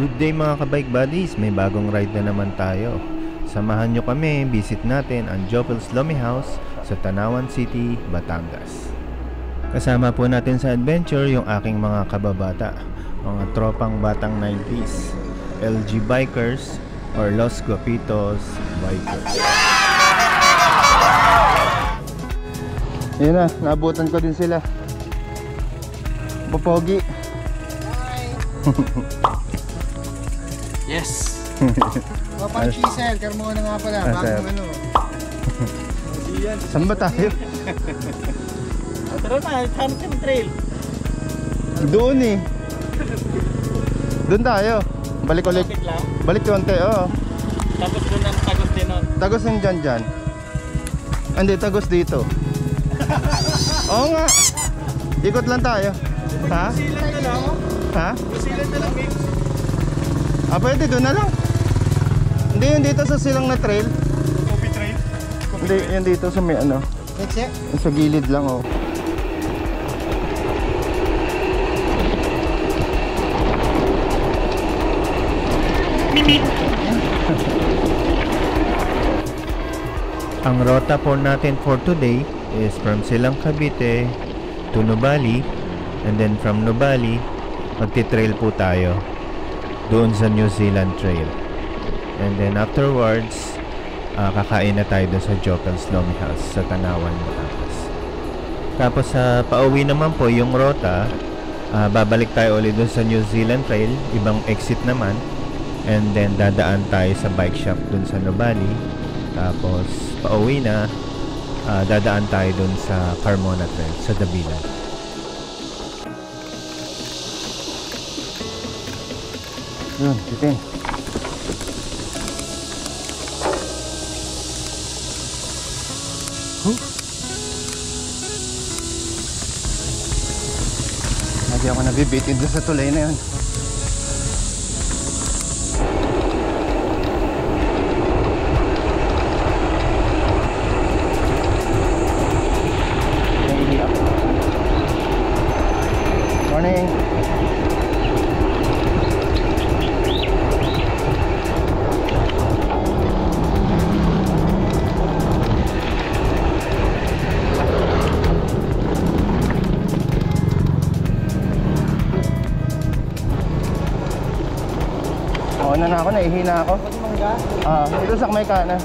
Good day mga kabike buddies, may bagong ride na naman tayo. Samahan nyo kami, visit natin ang Jopel's Lomi House sa Tanawan City, Batangas. Kasama po natin sa adventure yung aking mga kababata, mga tropang batang 90s, LG Bikers or Los Guapitos Bikers. Yun na, naabutan ko din sila. Popogi. Yes! Papang chisel, karmo na nga pala, bagong ano. Saan ba tayo? Tara na, Hampton Trail. Doon eh. Doon tayo. Balik ulit. Balik konti, oo. Tapos doon ang Tagos din nun. Tagos yung dyan. Hindi, Tagos dito. Oo nga. Ikot lang tayo. Ha? Silang na lang. Ha? Silang na lang, mix. Pwede doon na lang. Hindi, yung dito sa silang na trail. Coffee trail? Hindi, yung dito sa may ano. Sa gilid lang, oh. Ang rota po natin for today is from Silang Cavite to Nubali, and then from Nubali magti-trail po tayo doon sa New Zealand Trail, and then afterwards kakain na tayo doon sa Jopel's Lomi House sa Tanawan, Batangas. Tapos sa pauwi naman po yung rota, babalik tayo ulit doon sa New Zealand Trail, ibang exit naman, and then dadaan tayo sa bike shop doon sa Nubali. Tapos pauwi na, dadaan tayo doon sa Carmona Trail sa Dabilan. Yun, titin. Lagi ako nabibitin doon sa tulay na yun. Morning. Na ako, naihina ako. Ito sa kamay ka na.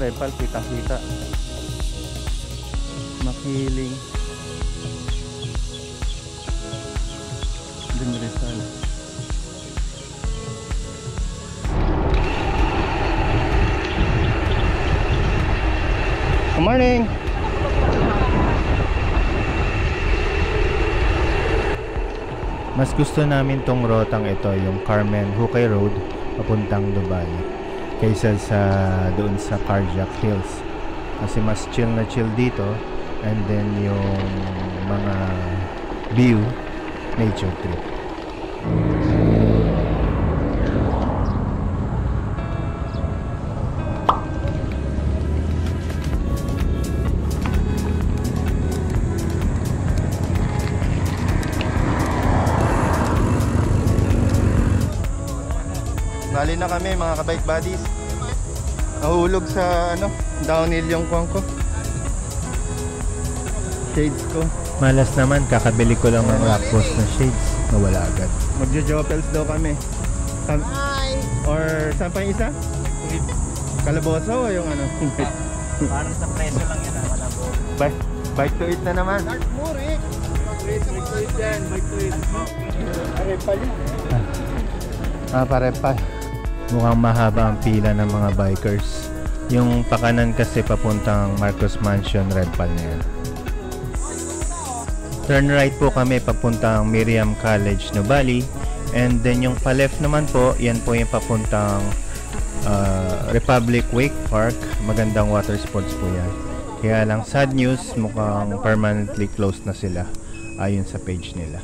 Repal, kita-kita. Makiling. Dun Rizal. Good morning. Mas gusto namin tong rotang ito, yung Carmen Hukay Road papuntang Nubali, kaysa sa doon sa Carjack Hills, kasi mas chill na chill dito, and then yung mga view, nature trip. Bali na kami mga kabike buddies. Nahulog sa ano, downhill yung kuwang ko. Shades ko. Malas naman, kakabili ko lang ng Rockpost na shades. Nawala agad. Magjo-Jopels daw kami. Hi! Or saan pa yung isa? Calabozo o yung ano? Parang sa preso lang yan, malabo. Bike to eat na naman. Start mo, Rick! Bike to eat yan, bike to eat. Repal yun. Parepal. Mukhang mahaba ang pila ng mga bikers. Yung pakanan kasi papuntang Marcos Mansion, Redpal na yan. Turn right po kami papuntang Miriam College, Nubali, And then yung pa-left naman po, yan po yung papuntang Republic Wake Park. Magandang water sports po yan. Kaya lang sad news, mukhang permanently closed na sila ayon sa page nila.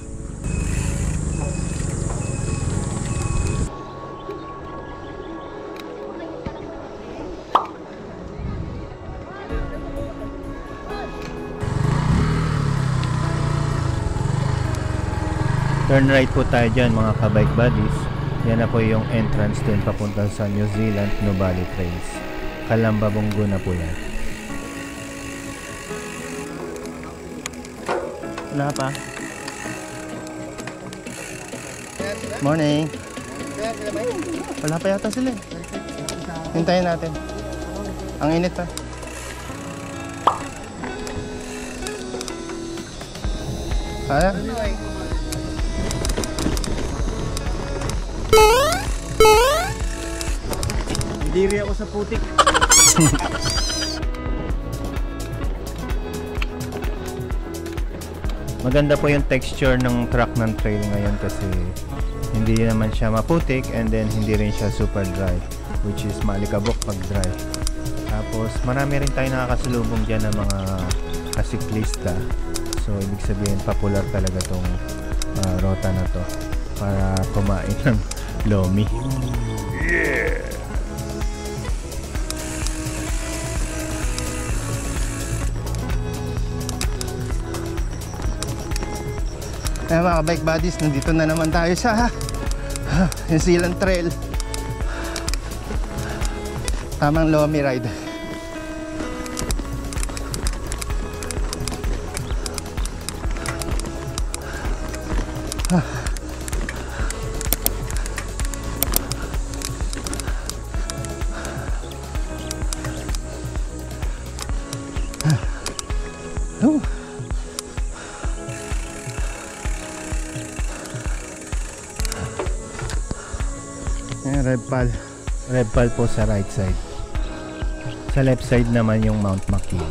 Turn right po tayo dyan mga ka-bike buddies. Yan na po yung entrance dun papunta sa New Zealand Nubali Trails. Kalambabonggo na po yan. Wala pa. Morning. Wala pa yata sila. Hintayin natin. Ang init pa. Kaya? Diri ako sa putik. Maganda po yung texture ng track ng trail ngayon kasi hindi naman siya maputik and then hindi rin siya super dry, which is maalikabok pag dry. Tapos marami rin tayo nakakasalubong dyan ng mga kasiklista. So ibig sabihin popular talaga tong rota na to para kumain ng lomi. Yeah! Ayan mga bike buddies, nandito na naman tayo sa New Zealand Trail. Tamang lomi ride. Ayan, Redpal po sa right side. Sa left side naman yung Mount Makiling.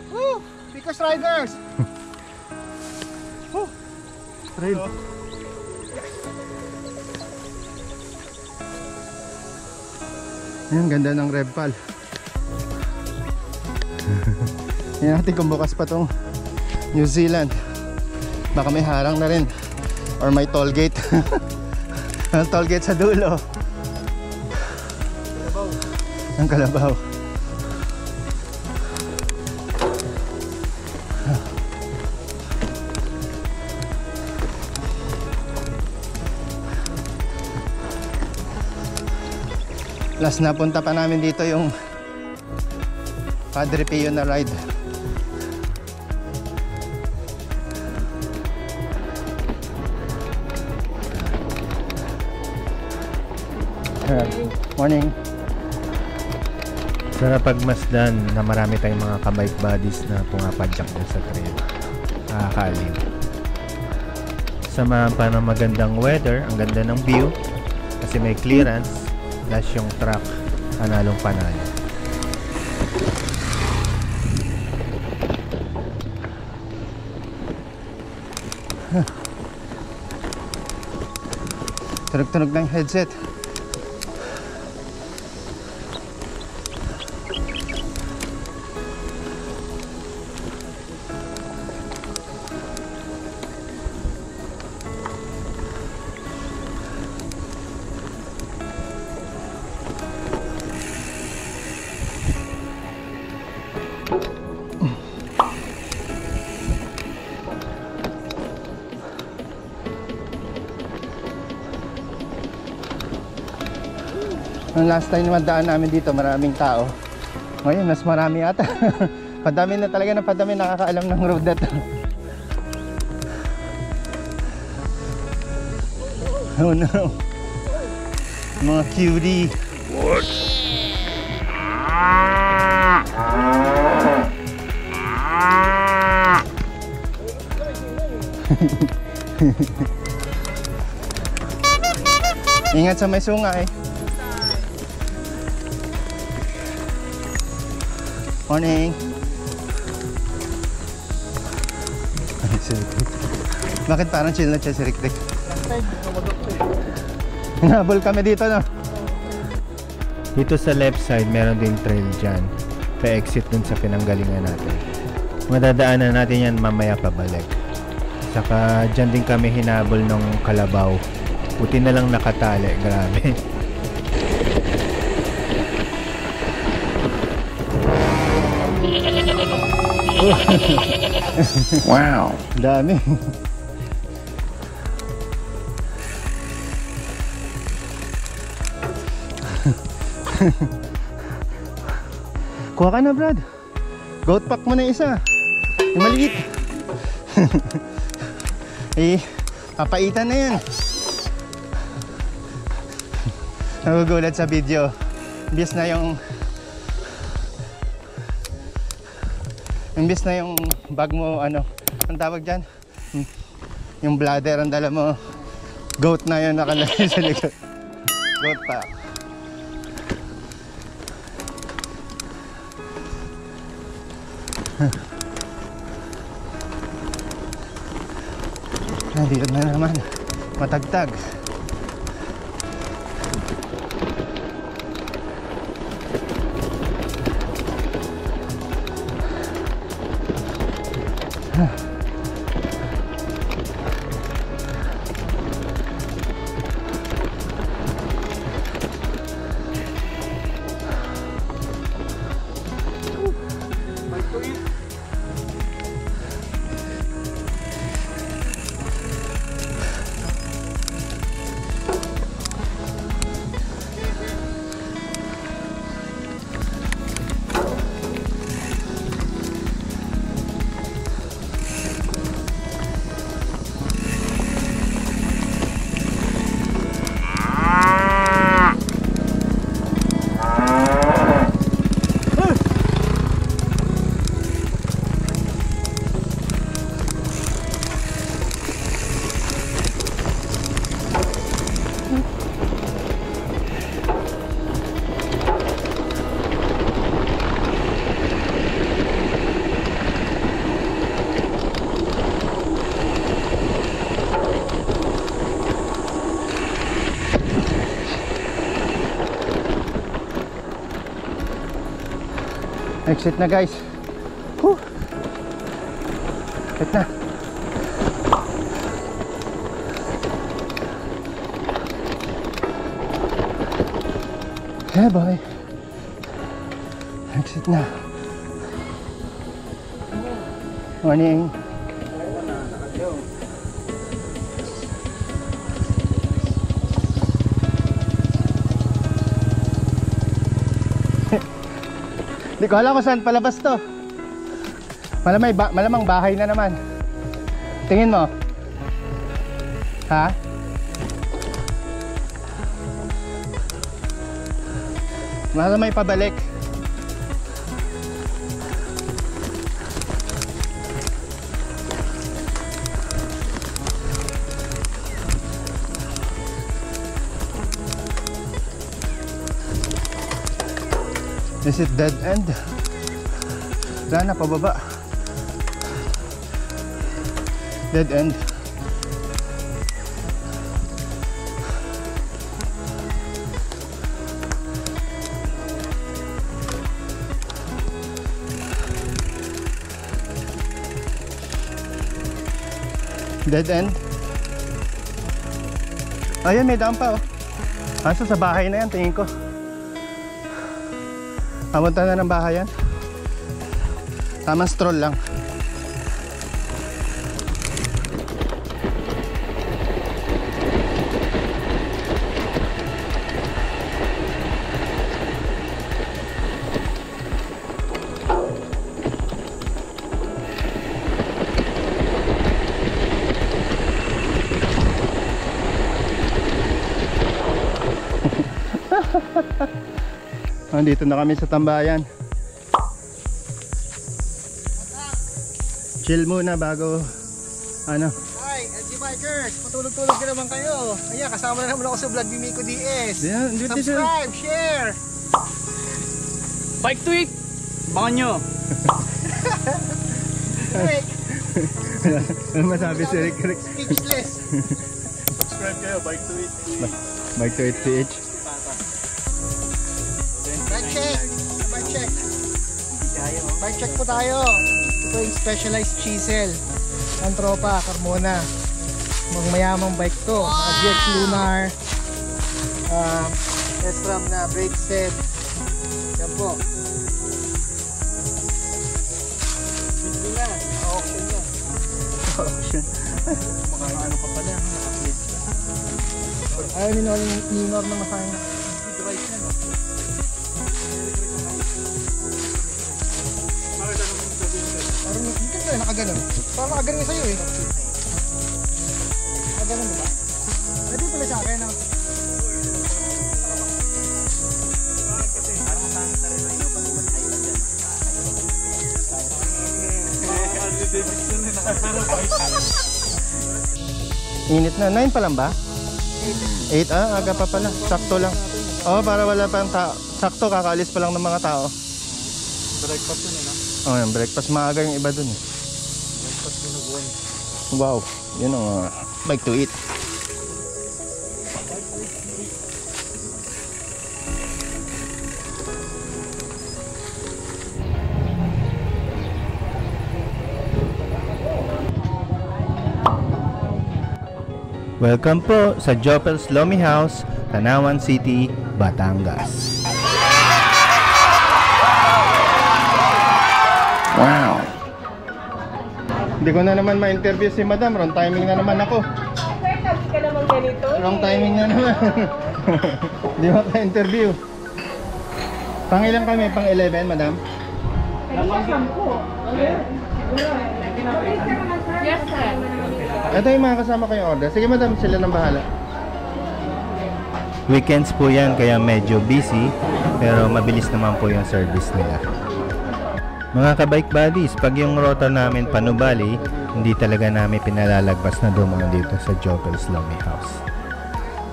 Woo! Because riders! Woo! Trail. Ayan, ganda ng Redpal. Tingnan natin kung bukas pa tong New Zealand. Baka may harang na rin or may toll gate. Ang toll gate sa dulo. Ang Kalabaw. Last na punta pa namin dito yung Padre Pio na ride. Morning. Sarap pagmasdan na marami tayong mga ka-bike buddies na pumapadyak na sa trail. Nakakaliw. Samahan pa ng magandang weather, ang ganda ng view kasi may clearance. Plus yung truck, panalong panalo. Tunog-tunog ng headset. Nung last time na daan namin dito, maraming tao. Ngayon, mas marami ata. Padami na talaga ng padami nakakaalam ng road na to. Oh no. Mga cutie. What? Ingat sa may sungay. Morning. Bakit parang chill na siya si Rick Rick? Hinabol kami dito, no? Dito sa left side, meron ding trail dyan. Pa-exit dun sa pinanggalingan natin. Madadaanan natin yan mamaya pabalik. Saka dyan din kami hinabol ng kalabaw. Buti na lang nakatali, grabe. Wow! Dami. Kuha ka na, Brad. Goat pack mo na isa. Yung maliit. Eh, papaitan na yan. Nagugulat sa video. Imbis na yung bag mo, ano, ang tawag dyan? Yung bladder ang dala mo. Goat na yun nakalagay sa likod. Goat pack. Dito na naman, matagtag. Exit na, guys. Whew. Exit na. Yeah, boy. Exit na. Morning. Hindi ko alam kung saan palabas to. Malamang bahay na naman. Tingin mo. Ha? Malamang pabalik. Is it dead end? Wala na, pababa. Dead end. Dead end. Ayun, may daan pa, oh. Asa sa bahay na yan, tingin ko. Pamunta na ng bahayan. Tamang stroll lang. Nandito na kami sa tambayan. Chill muna bago ano. Ay, LG Biker bikers! Patulog-tulog ka naman kayo. Ayan, kasama na naman ako sa vlog ni Miko DS. Yeah, Subscribe, share! Bike to it! Bangan nyo! Rick, Ano masabi si Rick? speechless. Subscribe kayo, bike to it! Bike to it PH. Bike check! Bike check! Bike check po tayo. Ito yung specialized chisel ang tropa, Carmona. Magmayamang bike to. GX Lunar. S-Ram na brake set. Yan po. Hindi na. Auction na. Auction. Makakaano pa pala, naka-flip. Ayaw minor na masayang device na. Parang hindi ka na nakaganon. Parang nakaganon nga sa'yo eh. Nakaganon diba? Pwede pala sa akin. Init na. 9 pa lang ba? 8 aga pa pala. Sakto lang. Oo, para wala pang tao. Sakto, kakaalis pa lang ng mga tao. Breakfast yun eh, no? Oh, yung breakfast maaga yung iba dun. Breakfast yun nag-1. Wow, yun ang bike to eat. Welcome po sa Jopel's Lomi House, Tanawan City, Batangas. Wow. Hindi ko na naman ma-interview si Madam. Wrong timing na naman ako. Sir, sabi ka naman ganito. Wrong timing na naman. Hindi mo ka-interview. Pang ilan kami? Pang 11, Madam? Kanina 10. Yes, sir. Ito yung mga kasama kayong order. Sige, Madam, sila nang bahala. Weekends po yan kaya medyo busy, pero mabilis naman po yung service nila. Mga ka-bike buddies, pag yung rota namin Panubali, hindi talaga namin pinalalagpas na dumaan dito sa Jopel's Lomi House.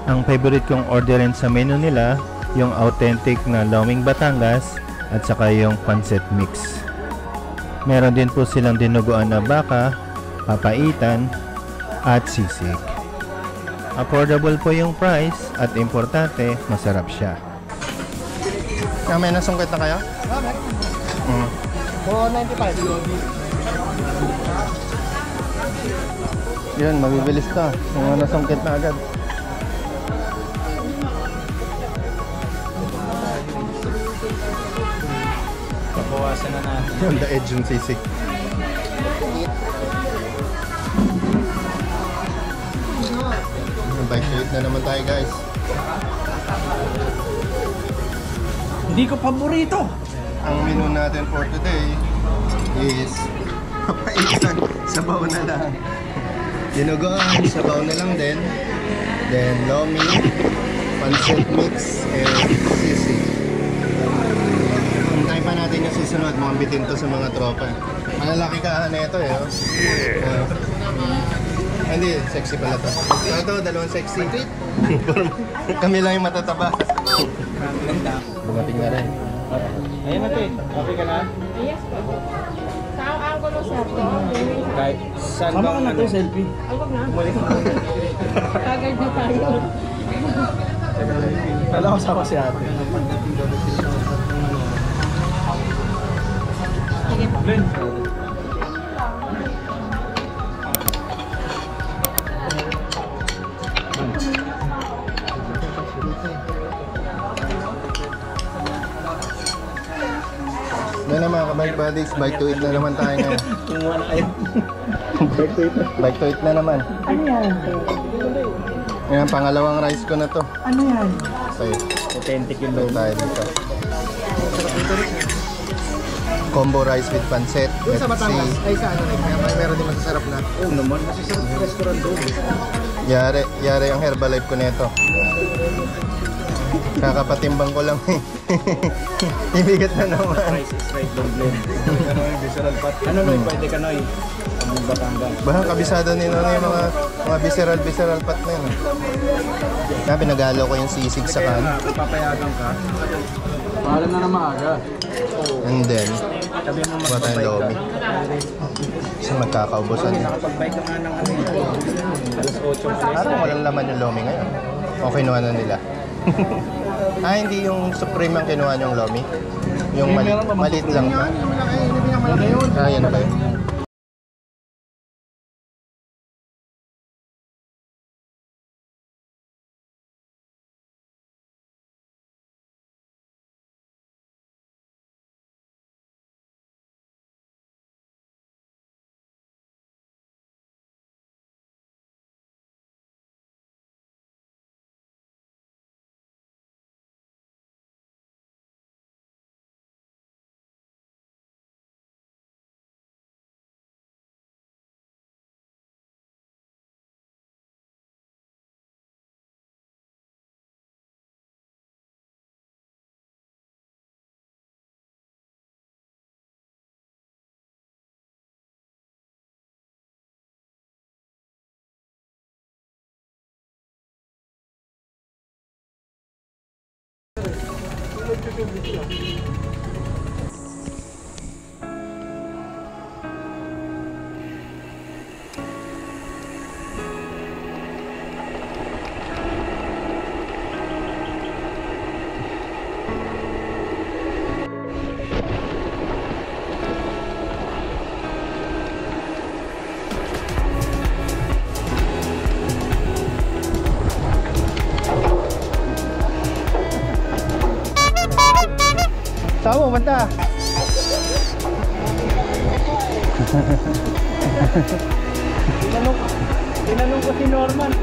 Ang favorite kong orderin sa menu nila, yung authentic na Loming Batangas at saka yung pancit mix. Meron din po silang dinuguan na baka, papaitan, at sisig. Affordable po yung price at importante, masarap siya. May nasungkit na kayo? Mm. 495. Yun, mabibilis to. Mga nasungkit na agad. Pabawasan na natin. Yun, the edge yung sisig. Bike to eat na naman tayo, guys. Hindi ko paborito! Ang menu natin for today is papaitan, sabaw na lang. Dinuguan, sabaw na lang din. Then lomi, pancit mix, and sisig. Antayin pa natin yung susunod, mga bitin to sa mga tropa. Malalaki ka na ito eh. Oh. Hindi, sexy pala to. Ito, dalawang sexy. Kami lang yung matataba. Bumating na rin. Ayun natin, okay ka na? Yes, po. Sa angulo, sir. Kahit saan ba na ito, selfie? Huwag na. Kagad na tayo. Kala ko sama si ate. Sige po. Glenn. Yan na mga ka-bike buddies, bike to eat na naman tayo ngayon. Kumuha na kayo. Bike to eat na naman. Ano yan? Yan, pangalawang rice ko na to. Ano yan? Okay, Authentic yung ito logo. tayo dito. Combo rice with pancit. Doon sa Let's Batangas, see. ay sa ano rin, meron din masasarap na. Oo naman, masasarap sa restaurant doon. Yari ang Herbalife ko nito. Kakapatimbang ko lang eh. Ibigat na naman. Rice is right, don't blend. Kanoy, visceral fat. Ano Noy, pwede Kanoy? Yung Batangas. Baka kabisado nila na yung mga visceral fat na yun. Kaya pinagalo ko yung sisig sa kan. Papayagan ka. Paalam na maaga. And then, Sabi mo kuha tayong lomi. Kasi magkakaubusan din. Nakapag-bike ka nga ng ano yun. Alas 8. Parang walang laman yung lomi ngayon. O kinuha na nila. Hindi yung Supreme ang kinuha yung lomi. Yung maliit lang. Yan ba yun? Saan mo banta? Tinanong ko si Norman.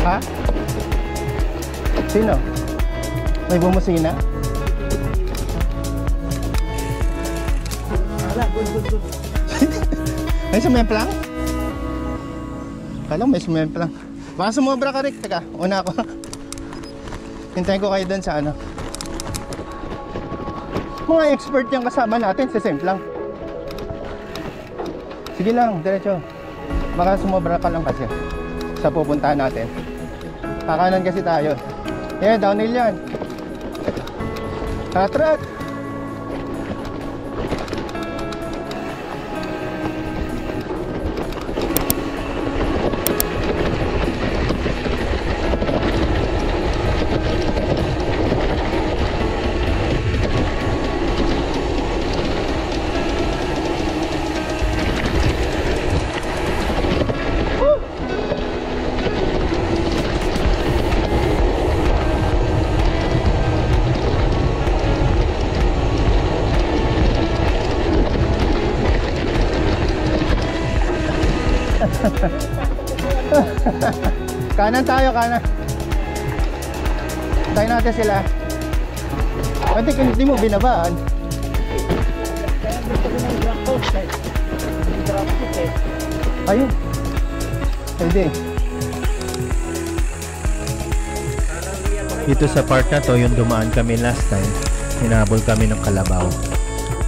Ha? Sino? May bumusina? Wala, good. May sumemplang? Kala ko may sumemplang. Baka sumobra ka Rick. Teka, una ako. Hintayin ko kayo dun sa ano. Mga expert yung kasama natin sa semplang. Sige lang, diretso. Baka sumobra ka lang kasi sa pupuntahan natin. Kakanan kasi tayo. Downhill yan. Hatrat. Kanan tayo, kanan. Tayo natin sila. Pwede kung hindi mo binabaan. Ayun. Pwede. Dito sa part na to, yung dumaan kami last time, hinabol kami ng kalabaw.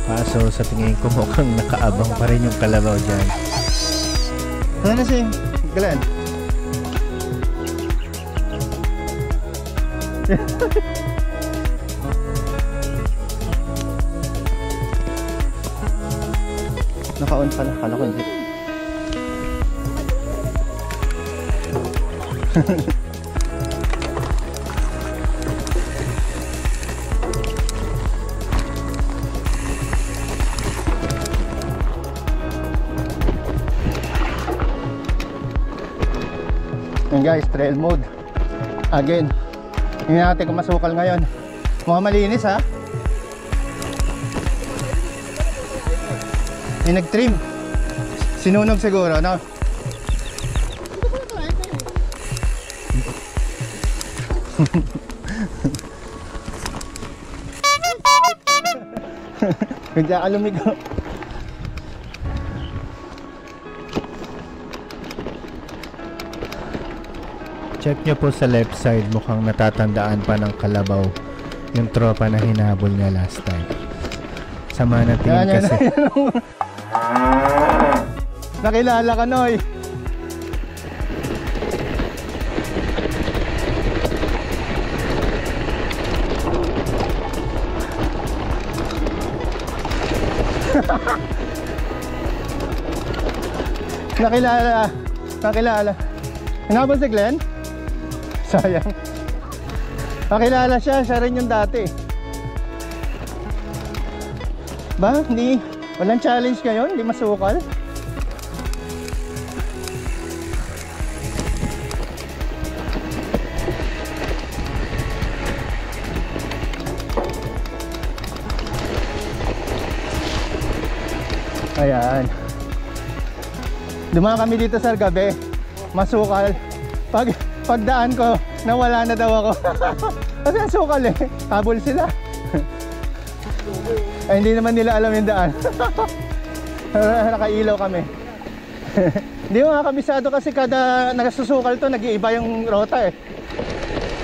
Kaso sa tingin ko mukhang nakaabang pa rin yung kalabaw dyan. Ano si Glenn? Naka-on pala, kala ko hindi. Yan guys, trail mode again. Hindi natin kung masukal ngayon. Mukhang malinis ha. May nag-trim. Sinunog siguro, no? Bigla ka lumigo. Check nyo po sa left side, mukhang natatandaan pa ng kalabaw yung tropa na hinabol niya last time. Sama na tingin Yan, kasi. Nakilala ka, Noy. Nakilala. Hinabol si Glenn? Sayang. Nakilala siya rin yung dati. Ba? Walang challenge ngayon? Hindi masukal? Ayan. Dumaan kami dito sa gabi. Masukal. Pagdaan ko, nawala na daw ako. Kasi ang sukal eh. Habol sila. Ay, hindi naman nila alam yung daan. Nakailaw kami. Hindi mo nga kabisado kasi kada nagsusukal to, nag-iiba yung rota eh.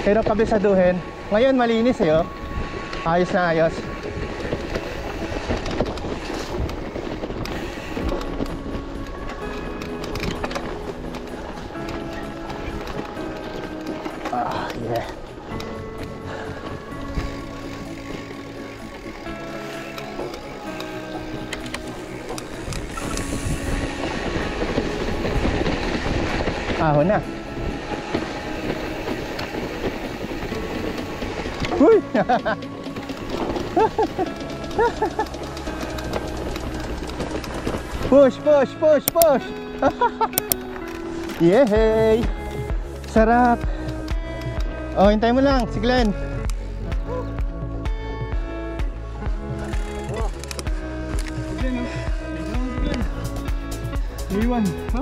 Pero kabisaduhin. Ngayon malinis eh oh. Ayos na ayos. Yeah. Ahon na. Uy! Push, push, push, push! Yehey! Sarap! Oh, hintay mo lang, si Glenn.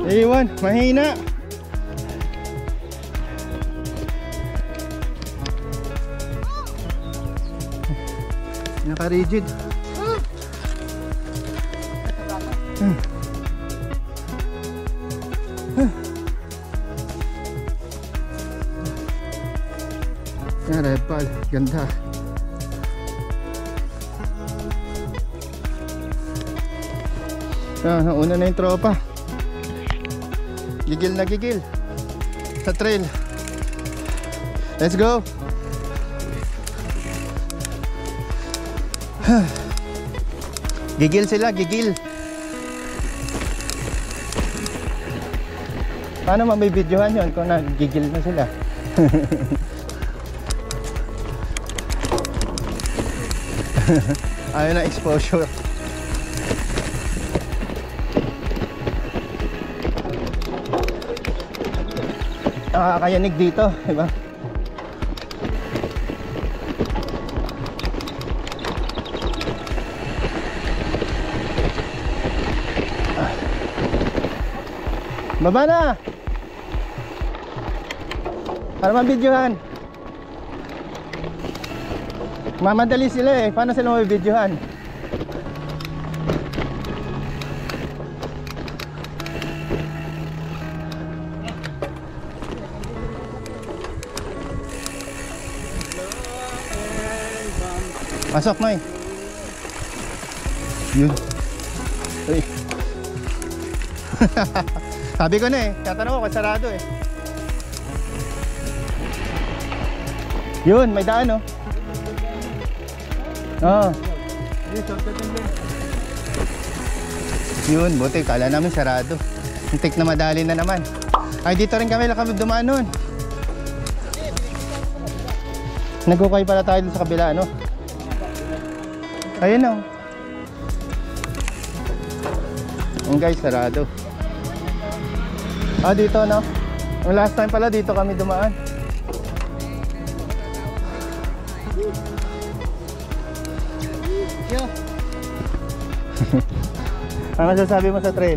Iwan, mahina. Naka-rigid. Yan, red pal, ganda. Nauna na yung tropa. Gigil na gigil sa trail. Let's go. Gigil sila, gigil. Paano mabibidyohan yun kung nagigil na sila? Ayaw na exposure. Nakakayanig dito, diba? Baba na! Para mabidyohan. Mamadali sila eh. Paano sila mabidyohan? Pasok mo eh. Yun. Uy. Sabi ko na eh. Tatanong ko kung sarado eh. Yun, may daan oh. Oo. Yun, buti. Kala namin sarado. Hintik na madali na naman. Ay, dito rin kami dumaan nun. Nagukay pala tayo dun sa kabila, no? Ayun oh. Yung guys, sarado. Ah, dito no? Yung last time pala dito kami dumaan. Ano sasabi mo sa trail?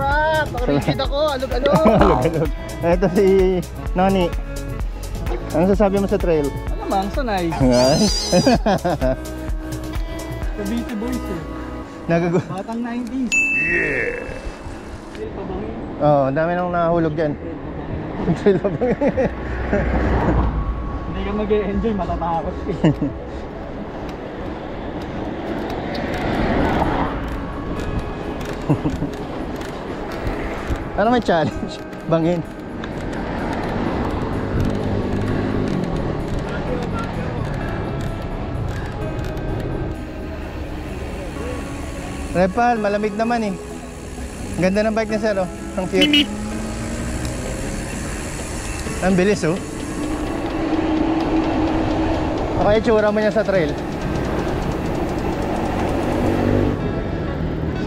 Sarap! Pakarigid ako! Alog-alog! Alog-alog. Ito si Noni. Ano sasabi mo sa trail? Ano mang, sanay. Ay. Cavite boys eh. Nagago. Batang 90s. Oo, ang dami nang nahulog dyan. Trail pa ba? Hindi ka mag-e-enjoy, matatakot eh. Ano may challenge? Bangin. Repal, malamig naman eh. Ang ganda ng bike ni Sir, oh. Ang cute. Ang bilis, oh. Okay, itsura mo niya sa trail.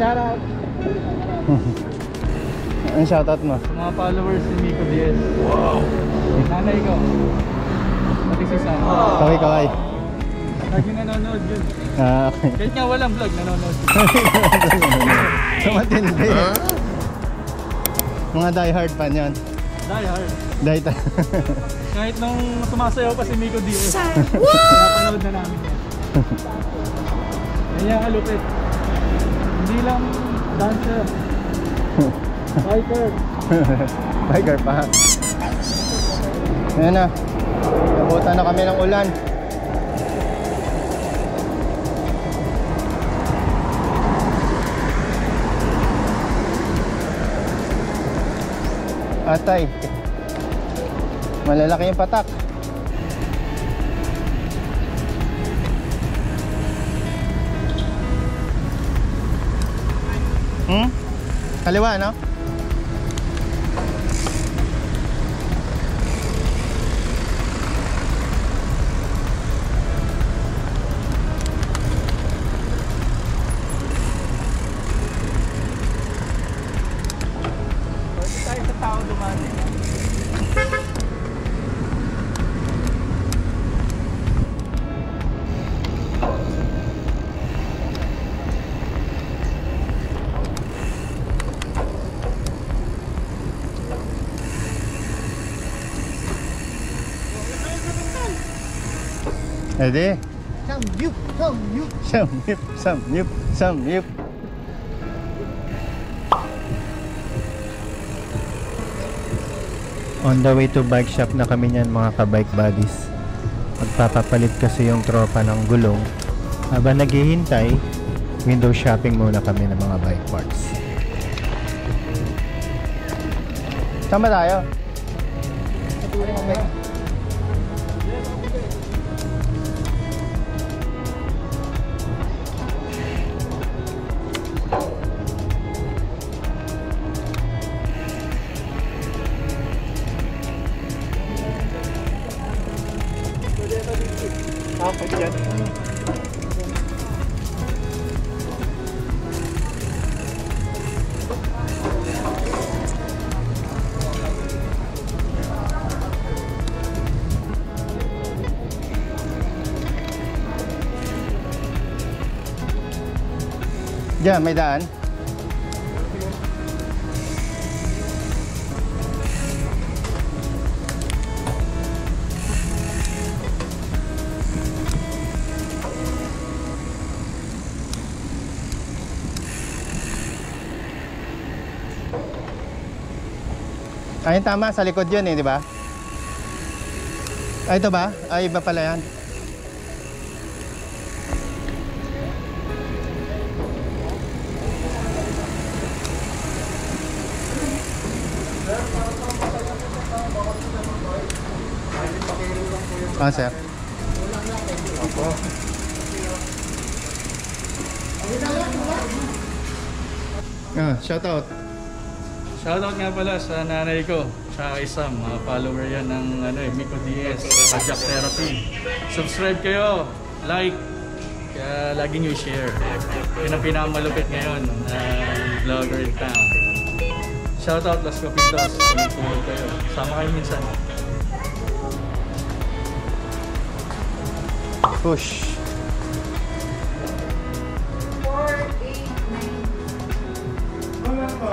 Shout out Ang shoutout mo? sa mga followers ni Miko Diaz. Wow! Nanay ko. Pati si Sam. Kaway-kaway. Lagi nanonood yun. Okay. Kahit nga walang vlog, nanonood yun. Matindi. Mga die-hard fan yan. Die hard. Kahit nung sumasayaw pa si Miko Diaz. Napanood na namin yan. Kanya kalupit. Hindi lang dancer. Biker. Biker pa. Ayan na. Nabutan na kami ng ulan. Atay. Malalaki yung patak. Kaliwa, no? Pwede tayo sa tao dumani. Ede. Samyup! Samyup! Samyup, samyup, samyup. On the way to bike shop na kami niyan mga ka-bike buddies. Magpapapalit kasi yung tropa ng gulong. Habang naghihintay, window shopping muna kami ng mga bike parts. Saan ba tayo? Kapag yan. Diyan, may daan. Ayun tama, sa likod yun eh, di ba? Ay, ito ba? Ay, iba pala yan. Ah, sir. Ah, shout out. Shoutout nga pala sa nanay ko, sa Isam, mga follower yan ng Miko Diaz, Kajak Therapy. Subscribe kayo, like, kaya lagi nyo share. Yun ang pinakamalupit ngayon na vlogger in town. Shoutout Las Capitas, tulog kayo. Sama kayo minsan. Push. 4, 8, 9.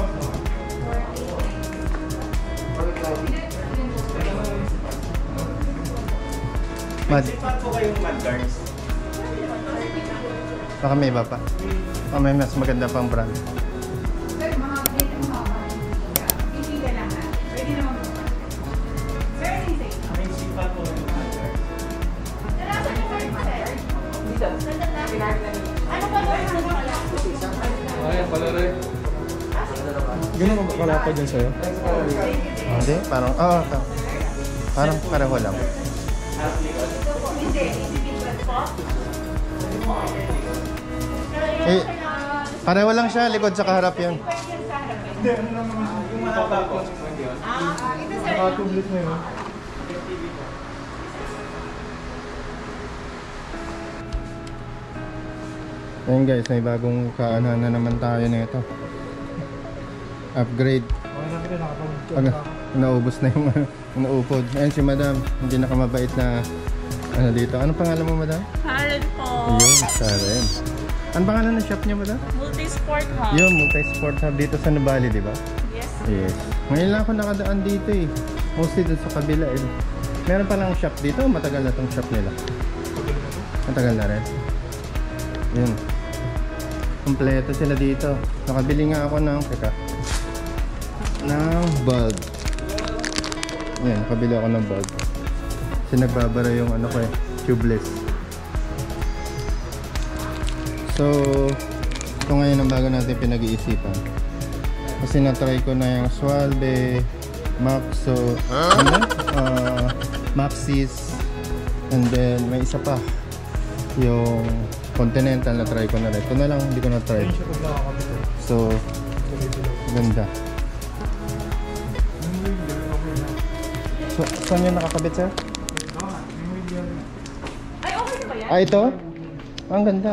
Mad. Baka may iba pa. Baka may mas maganda pang brand. Ayan pala rin. Ganun mo pala pa dyan sa'yo? Hindi, parang, parang pareho lang. Eh, pareho lang siya, likod sa kaharap yun. Nakatublit mo yun. Ayun guys, may bagong kaanahan na naman tayo nito. Upgrade. Pag naubos na yung naupod. Ayun si madam, hindi nakamabait na ano dito. Anong pangalan mo madam? Karen po. Ayun, Karen. Anong pangalan ng shop niya madam? Multi-sport hub. Yung Multi-Sport Hub dito sa Nubali, di ba? Yes. Yes. Ngayon lang ako nakadaan dito eh. Mostly dun sa kabila eh. Meron pa lang shop dito, matagal na tong shop nila. Matagal na rin. Yun. Kompleto sila dito. Nakabili nga ako ng bulb. Yan, nakabili ako ng bulb. Kasi nagbabara yung ano ko eh, tubeless. So, ito ngayon ang bago natin pinag-iisipan. Kasi na-try ko na yung Swalbe, Maxo, Maxis, and then may isa pa, yung Continental na-try ko na rin. Ito na lang, hindi ko na-try. So, ganda. So, saan yung nakakabit, sir? Ay, okay na ba yan? Ah, ito? Ang ganda.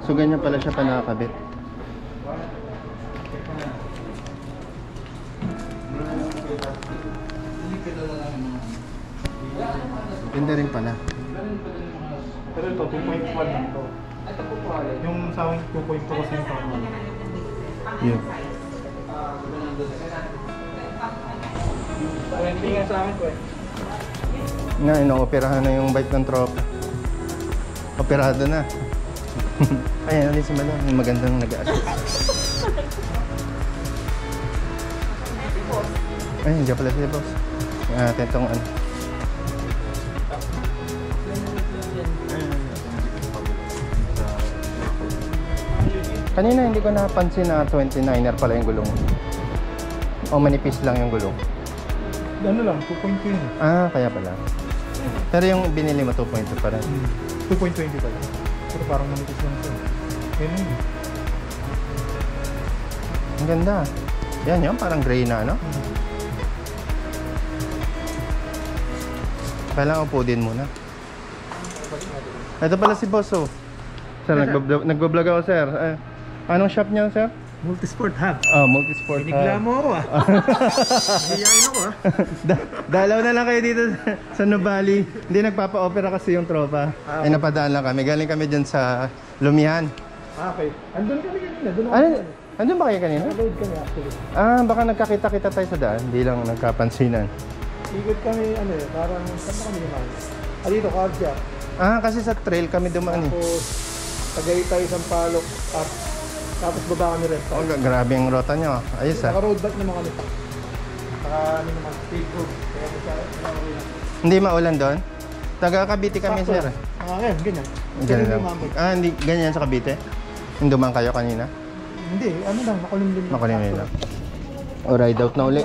So ganyan pala siya pa nakakabit. Ganda rin pala. Pero ito, 2.1 lang to. Yung sa akin, 2.2 kasi yung power. Yun. 20 nga sa akin ko eh. Na, ino-operahan na yung bike ng tropa. Operado na. Ayan, alis si Madam. Yung magandang nag-assist. Ayun, dyan pala siya, boss. Tentong ano. Kanina hindi ko napansin na 29er pala yung gulong. O manipis lang yung gulong. Ano lang, 2.2 yun. Ah, kaya pala. Pero yung binili mo 2.2 pa rin. 2.20 pala. Pero parang manipis lang siya. Ganun yun. Ang ganda. Yan yun, parang gray na ano. Kailangan upo din muna. Ito pala si Boss, oh. Sir, nagbablog ako, sir. Anong shop niya, sir? Multi-sport hub. Multi-sport hub. Binigla mo ako ah. Hiyain ako ah. Dalaw na lang kayo dito sa Nubali. Hindi nagpapa-opera kasi yung tropa. Ay napadaan lang kami. Galing kami dyan sa Lumihan. Okay. Andun kami kanina. Andun ba kayo kanina? Load kami actually. Baka nagkakita-kita tayo sa daan. Hindi lang nagkapansinan. Ikot kami ano eh. Parang saan kami naman? Dito, Cardia. Kasi sa trail kami dumaan eh. Tapos Tagaytay, Sampaloc. Tapos baba kami rin. Grabe ang rota nyo. Ayos ah. Naka-road back naman kami. Saka ano naman, state road. Kaya Hindi maulan doon? Taga-Cavite kami, sir. Ngayon, ganyan. Ganyan lang. Hindi, ganyan sa Cavite? Yung dumaan kayo kanina? Hindi, ano lang, makulimlim. Makulimlim lang. O, ride out na uli.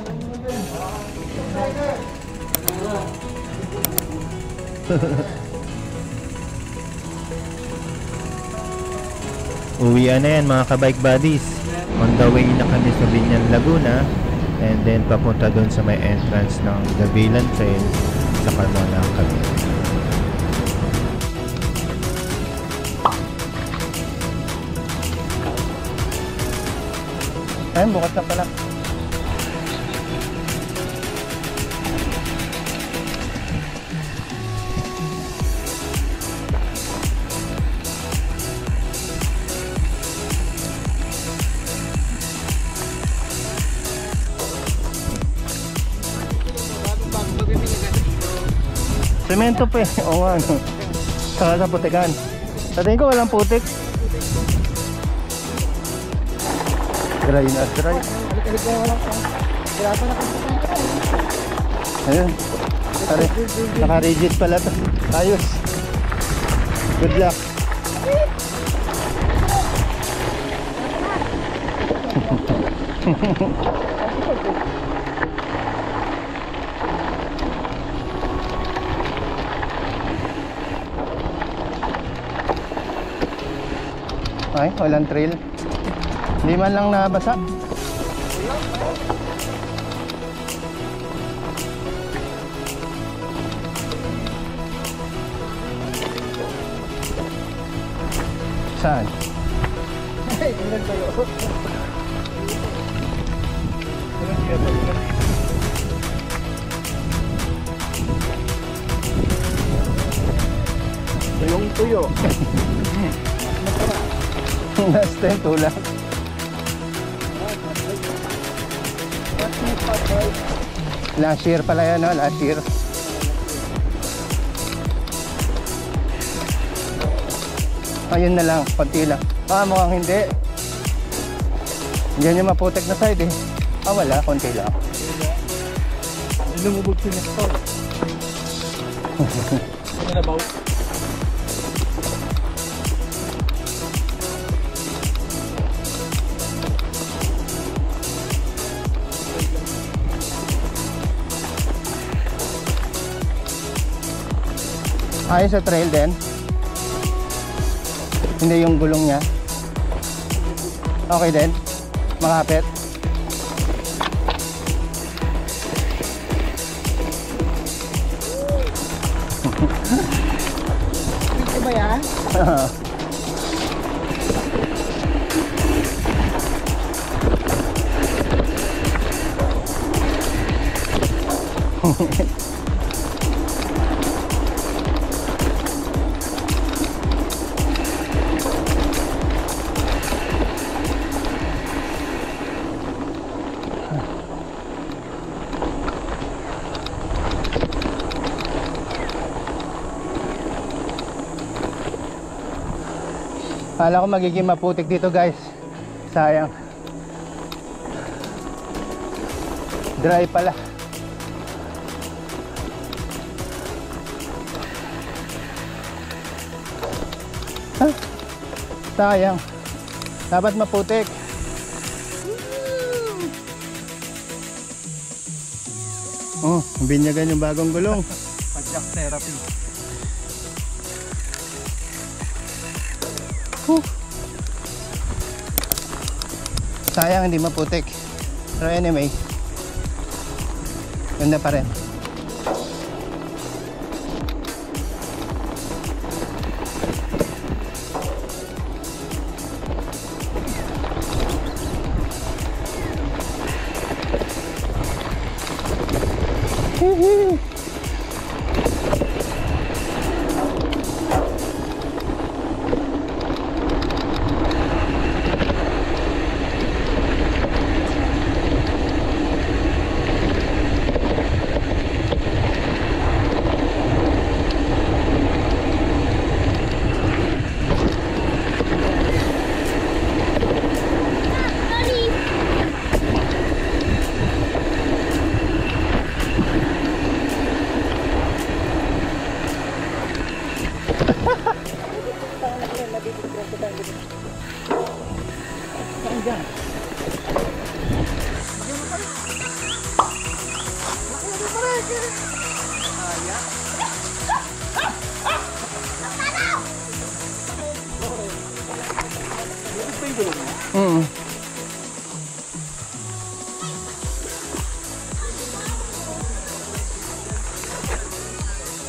Uwian na yan mga kabike buddies. On the way na kami sa Binyan, Laguna. And then papunta doon sa may entrance ng Gavilan Trail sa Carmona, Cavite. Ayun, bukas na pala. Semento pa eh. Oo nga, no. Saka sa putikan. Sa tingin ko walang putik. Dry na dry. Ayun. Pare, naka-rigid pala to. Ayos. Good luck. Ay, walang trail. Hindi man lang nabasa. Saan? Tuyong tuyo. Last time tulak. Last year pala yan, no? Last year. Ayun na lang, konti lang. Mukhang hindi. Yan yung maputek na side eh. Wala, konti lang. Lumubog siya na ito. Ano na ba? Ayos sa trail din. Hindi yung gulong niya. Okay din. Makapit. Ito ba yan? Kala ko magiging maputik dito guys. Sayang. Dry pala. Sayang. Dapat maputik. Binyagan yung bagong gulong. Pajak therapy. Sayang hindi maputik. Pero anyway, ganda pa rin.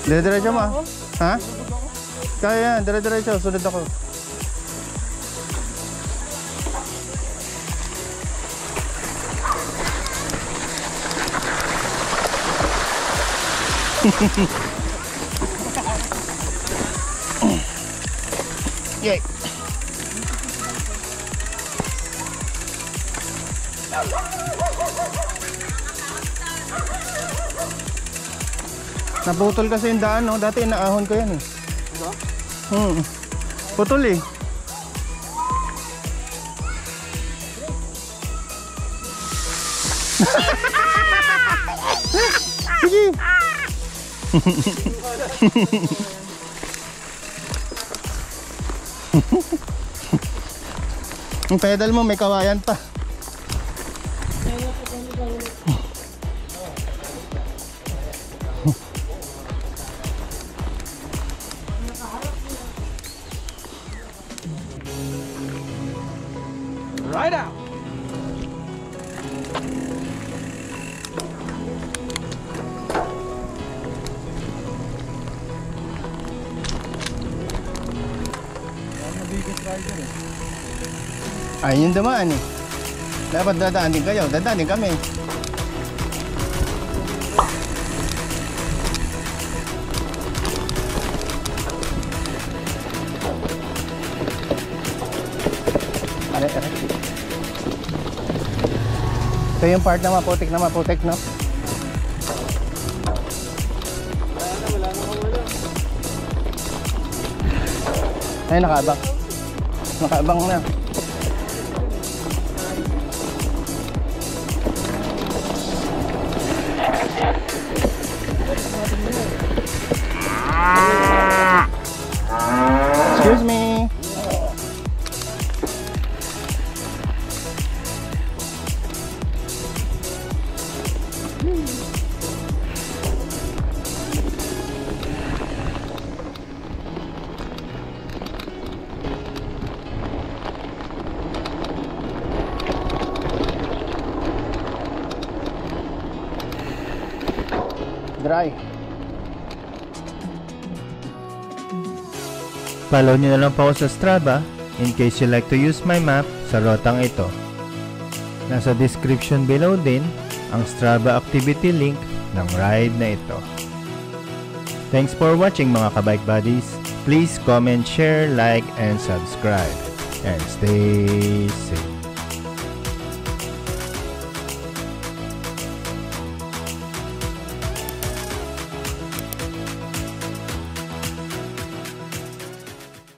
Dire-diretso mo. Ha? Kaya yan, dire-diretso. Sunod ako. Yay. Naputol kasi yung daan, no? Dati inaahon ko yan eh. Putol eh. Sige. Yung pedal mo may kawayan pa. Right out! Ayun yung damaan eh. Dapat dadaan din kayo. Dadaan din kami. Are. Ito yung part na maputik, no? Ay, nakaabang. Nakaabang na. Excuse me. Dry. Follow nyo na lang po ako sa Strava in case you like to use my map sa rotang ito. Nasa description below din ang Strava activity link ng ride na ito. Thanks for watching mga kabike buddies. Please comment, share, like, and subscribe. And stay safe.